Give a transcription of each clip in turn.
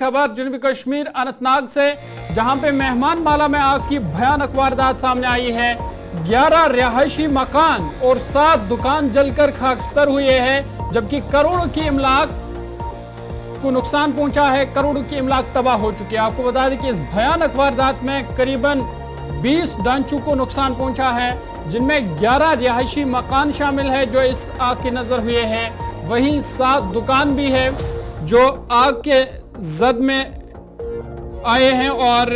खबर जनूबी कश्मीर अनंतनाग से, जहां पे मेहमान माला में आग की भयानक वारदात सामने आई है। 11 रिहायशी मकान और 7 दुकान जलकर खाकस्तर हुए हैं, जबकि करोड़ों की इमलाक को नुकसान पहुंचा है। करोड़ों की इमलाक तबाह हो चुकी है। आपको बता दें कि इस भयानक वारदात में करीबन 20 ढांचों को नुकसान पहुंचा है, जिनमें 11 रिहायशी मकान शामिल है जो इस आग के नजर हुए हैं। वहीं 7 दुकान भी है जो आग के जद में आए हैं, और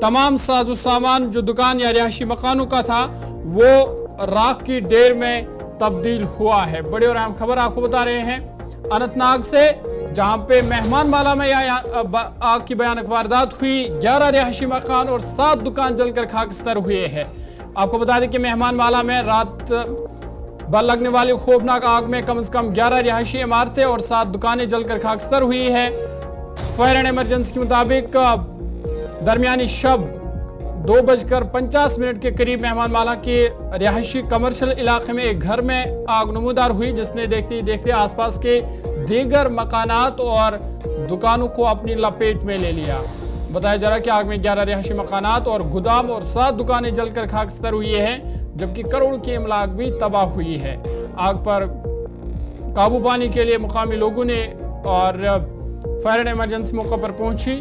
तमाम साजो सामान जो दुकान या रिहायशी मकानों का था वो राख की ढेर में तब्दील हुआ है। बड़ी और अहम खबर आपको बता रहे हैं अनंतनाग से, जहां पे मेहमान माला में आग की भयानक वारदात हुई। 11 रिहायशी मकान और 7 दुकान जलकर खाकस्तर हुए हैं। आपको बता दें कि मेहमान माला में रात भर लगने वाली खौफनाक आग में कम से कम 11 रिहायशी इमारतें और 7 दुकानें जलकर खाकस्तर हुई है। फायर एंड इमरजेंसी के मुताबिक दरमियानी शब 2:50 के करीब मेहमान माला के रिहायशी कमर्शियल इलाके में एक घर में आग नमूदार हुई, जिसने देखते ही देखते आसपास के दीगर मकानात और दुकानों को अपनी लपेट में ले लिया। बताया जा रहा है कि आग में 11 रिहायशी मकानात और गोदाम और 7 दुकानें जलकर खाकस्तर हुई हैं, जबकि करोड़ों की इमलाक भी तबाह हुई है। आग पर काबू पाने के लिए मुकामी लोगों ने और फायर एंड इमरजेंसी मौके पर पहुंची।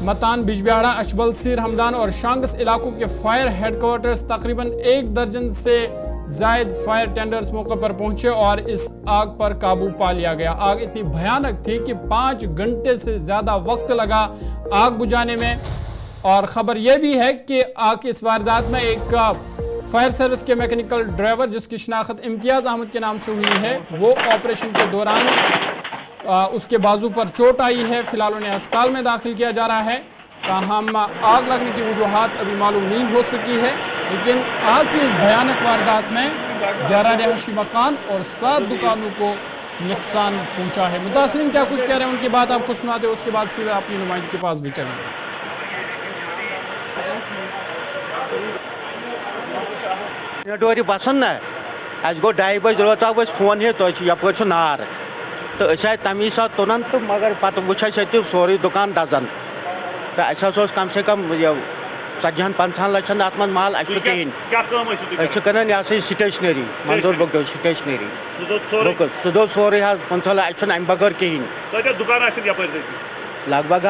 मतान, बिजबिहाड़ा, अशबल, सीर हमदान और शांगस इलाकों के फायर हेडक्वार्टर्स तकरीबन 1 दर्जन से जायद फायर टेंडर्स मौके पर पहुंचे और इस आग पर काबू पा लिया गया। आग इतनी भयानक थी कि 5 घंटे से ज्यादा वक्त लगा आग बुझाने में। और खबर यह भी है कि आग की इस वारदात में एक फायर सर्विस के मैकेनिकल ड्राइवर, जिसकी शिनाख्त इम्तियाज अहमद के नाम से हुई है, वो ऑपरेशन के दौरान उसके बाजू पर चोट आई है। फिलहाल उन्हें अस्पताल में दाखिल किया जा रहा है। ताहम आग लगने की वजूहात अभी मालूम नहीं हो सकी है, लेकिन आग की इस भयानक वारदात में 11 रिहायशी मकान और 7 दुकानों को नुकसान पहुंचा है। मुतासिरीन क्या कुछ कह रहे हैं, उनकी बात आपको सुनाते, उसके बाद सीधा अपनी नुमाइंदे के पास भी चलेंगे। डोरी बसन ना अस गो 2:30 बजे रोचा फोन हे तो यप नार तो तमी सात तुनान तो मगर पत वो सोरी दुकान दजान तो कम से कम 40-50 लक्षन अत मन माल कहें यह स्टेशनरी मंजूर बुक स्टेशनरी सह सोरे 50 अम बगैर कहें लगभग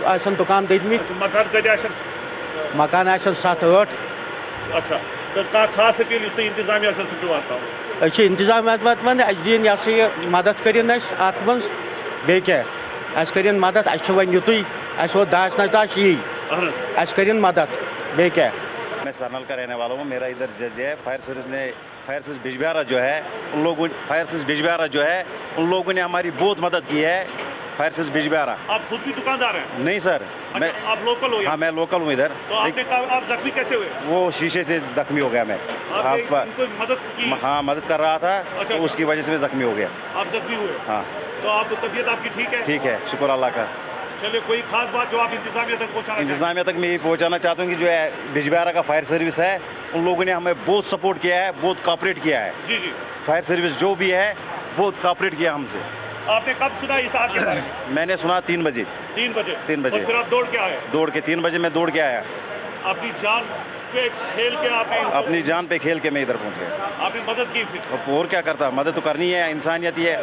10 दुकान दतमित मकान 7-8 इंतजाम दिन यह मदद करें अत मज बे क्या मदद वन युत दास नताश यही करें मदद बे क्या। मैं सरनल का रहने वाला हूँ। मेरा इधर जज है फायर सर्विस बिजबिहाड़ा जो है उन लोगों ने हमारी बहुत मदद की है। Fire service Bijbehara. आप खुद भी दुकानदार हैं? नहीं सर, मैं आप लोकल हो? हाँ, मैं लोकल हूँ इधर। तो आप जख्मी कैसे हुए? वो शीशे से जख्मी हो गया मैं। मदद की? हाँ, मदद कर रहा था। अच्छा, तो उसकी वजह से मैं जख्मी हो गया। आप जख्मी हुए? हाँ। तो आप तबीयत आपकी ठीक है? ठीक है, शुक्र अल्लाह का। चलिए, कोई खास बात जो आप इंतजामिया तक पहुँचाना? इंतजामिया तक मैं ये पहुँचाना चाहता हूँ कि जो है बिजबिहाड़ा का फायर सर्विस है, उन लोगों ने हमें बहुत सपोर्ट किया है, बहुत कॉपरेट किया है। जी जी। फायर सर्विस जो भी है बहुत कॉपरेट किया हमसे। आपने कब सुना इस आग के बारे में? मैंने सुना 3 बजे। 3 बजे? 3 बजे। और फिर आप दौड़ के आए? दौड़ के 3 बजे मैं दौड़ के आया। अपनी जान पे खेल के आपने? अपनी जान पे खेल के मैं इधर पहुंच गया। आपने मदद की फिर? और क्या करता, मदद तो करनी है, इंसानियत ही है।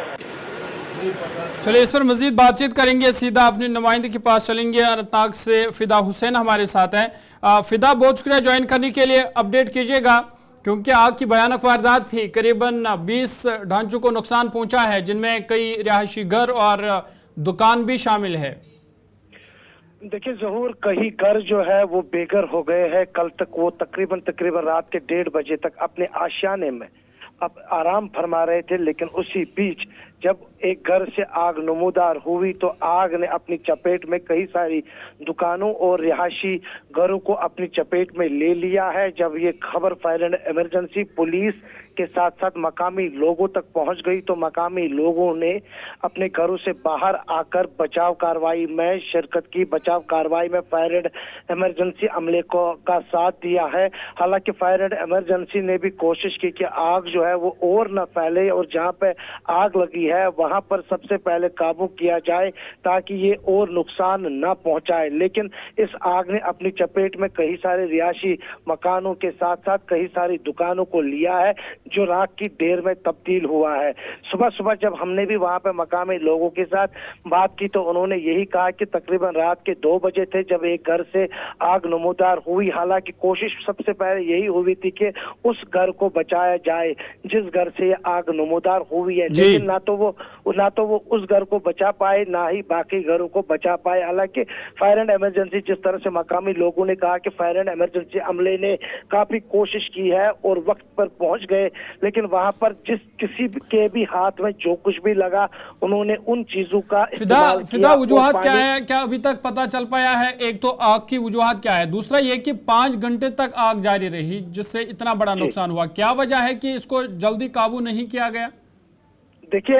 चलिए, इस पर मजीद बातचीत करेंगे। सीधा अपने नुमाइंदे के पास चलेंगे। अनंतनाग से फिदा हुसैन हमारे साथ हैं। फिदा, बहुत शुक्रिया ज्वाइन करने के लिए। अपडेट कीजिएगा, क्योंकि आग की भयानक वारदात थी। करीबन 20 ढांचों को नुकसान पहुंचा है, जिनमें कई रिहायशी घर और दुकान भी शामिल है। देखिए ज़हूर, कई घर जो है वो बेघर हो गए हैं। कल तक वो तकरीबन रात के 1:30 बजे तक अपने आशियाने में अब आराम फरमा रहे थे, लेकिन उसी बीच जब एक घर से आग नमूदार हुई तो आग ने अपनी चपेट में कई सारी दुकानों और रिहायशी घरों को अपनी चपेट में ले लिया है। जब ये खबर फायर एंड इमरजेंसी, पुलिस के साथ साथ मकामी लोगों तक पहुंच गई, तो मकामी लोगों ने अपने घरों से बाहर आकर बचाव कार्रवाई में शिरकत की। बचाव कार्रवाई में फायर एंड इमरजेंसी अमले का साथ दिया है। हालांकि फायर एंड इमरजेंसी ने भी कोशिश की कि आग जो है वो और न फैले और जहां पे आग लगी है वहां पर सबसे पहले काबू किया जाए ताकि ये और नुकसान न पहुंचाए। लेकिन इस आग ने अपनी चपेट में कई सारे रिहायशी मकानों के साथ साथ कई सारी दुकानों को लिया है, जो राख की ढेर में तब्दील हुआ है। सुबह सुबह जब हमने भी वहां पे मकामी लोगों के साथ बात की तो उन्होंने यही कहा कि तकरीबन रात के 2 बजे थे जब एक घर से आग नमूदार हुई। हालांकि कोशिश सबसे पहले यही हुई थी कि उस घर को बचाया जाए जिस घर से ये आग नमूदार हुई है, लेकिन ना तो वो उस घर को बचा पाए ना ही बाकी घरों को बचा पाए। हालांकि फायर एंड इमरजेंसी, जिस तरह से मकामी लोगों ने कहा कि फायर एंड इमरजेंसी अमले ने काफी कोशिश की है और वक्त पर पहुंच गए, लेकिन वहां पर किसी के भी हाथ में जो कुछ भी लगा उन्होंने उन चीजों का इस्तेमाल फिदा किया। वजूहात क्या है, क्या अभी तक पता चल पाया है? एक तो आग की वजूहात क्या है, दूसरा ये कि 5 घंटे तक आग जारी रही जिससे इतना बड़ा नुकसान हुआ। क्या वजह है कि इसको जल्दी काबू नहीं किया गया? देखिए,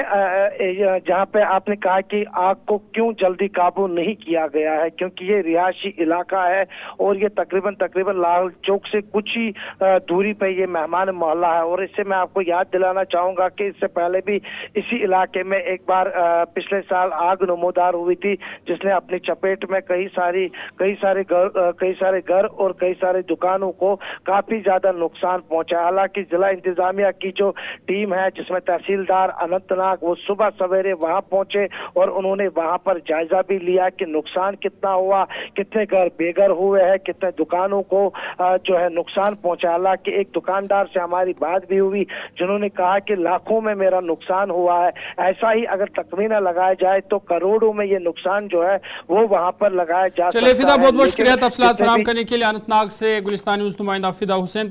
जहाँ पे आपने कहा कि आग को क्यों जल्दी काबू नहीं किया गया है, क्योंकि ये रिहायशी इलाका है और ये तकरीबन लाल चौक से कुछ ही दूरी पे ये मेहमान मोहल्ला है। और इससे मैं आपको याद दिलाना चाहूंगा कि इससे पहले भी इसी इलाके में एक बार पिछले साल आग नमूदार हुई थी जिसने अपनी चपेट में कई सारे घर और कई सारे दुकानों को काफी ज्यादा नुकसान पहुंचा। हालांकि जिला इंतजामिया की जो टीम है जिसमें तहसीलदार अनंतनाग, वो सुबह सवेरे वहां पहुंचे और उन्होंने वहां पर जायजा भी लिया कि नुकसान कितना हुआ, कितने घर बेघर हुए हैं, कितने दुकानों को जो है नुकसान पहुंचा। हालांकि एक दुकानदार से हमारी बात भी हुई जिन्होंने कहा कि लाखों में मेरा नुकसान हुआ है। ऐसा ही अगर तखमीना लगाया जाए तो करोड़ों में ये नुकसान जो है वो वहां पर लगाया जा सकता है। चलिए फिदा, बहुत बहुत शुक्रिया तफसीलात फराहम करने के लिए। अनंतनाग से गुलिस्तान न्यूज़ नुमाइंदा फिदा हुसैन।